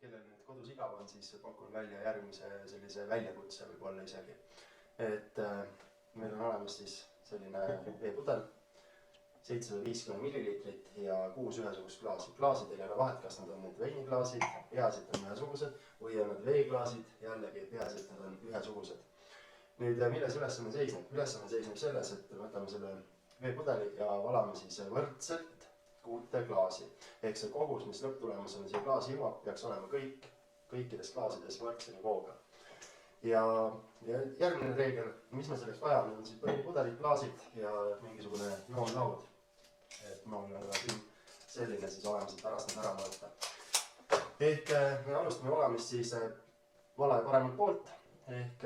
kellel nüüd kodus igav on, siis pakun välja järgmise sellise väljakutse võib-olla isegi. Et meil on olemas siis selline veepudel, 750 milliliitrit ja 6 ühesugust klaasi. Klaasidel ei ole vahet, kas nad on need veiniklaasid, peaasi, et on ühesugused, või on nad veeklaasid, jällegi peaasi, et nad on ühesugused. Nüüd, milles ülesanne seisneb? Ülesanne seisneb selles, et võtame selle veepudeli ja valame siis võrdselt 6 klaasi. Ehk see kogus, mis lõpptulemusena siia klaasi jõuab, peaks olema kõikides klaasides võrdse nivooga. Ja järgmine reegel, mis me selleks vajame, on siis pudelid, klaasid ja mingisugune joonlaud. Et mul on siin selline siis olema, et pärast need ära mõõta. Ehk me alustame valamist siis vale paremalt poolt. Ehk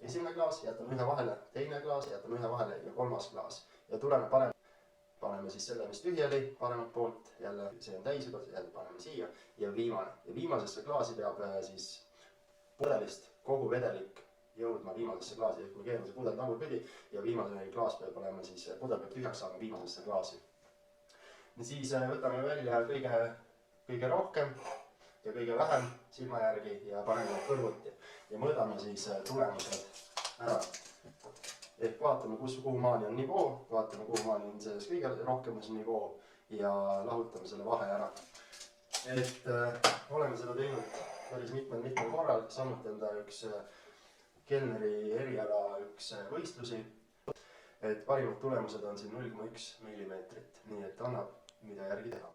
esimene klaas, jätame ühe vahele, teine klaas, jätame ühe vahele ja kolmas klaas. Ja tuleme parem. Paneme siis selle, mis tühjali paremalt poolt, jälle see on täis juba, jälle paneme siia ja viimane. Ja viimasesse klaasi peab siis pudelist kogu vedelik jõudma viimasesse klaasi, ehk me keerame see pudel tagurpidi ja viimane klaas peab olema siis, pudel peab tühjaks saama viimasesse klaasi. Siis võtame välja kõige rohkem ja kõige vähem silma järgi ja paneme kõrvuti ja mõõdame siis tulemused ära. Ehk vaatame, kuhu maani on nivoo, vaatame, kuhu maani on selles kõige rohkemas nivoo ja lahutame selle vahe ära. Et oleme seda teinud päris mitmel korral, samuti on ta üks kelneri eriala üks võistlusi. Et parimad tulemused on siin 0,1 millimeetrit, nii et annab mida järgi teha.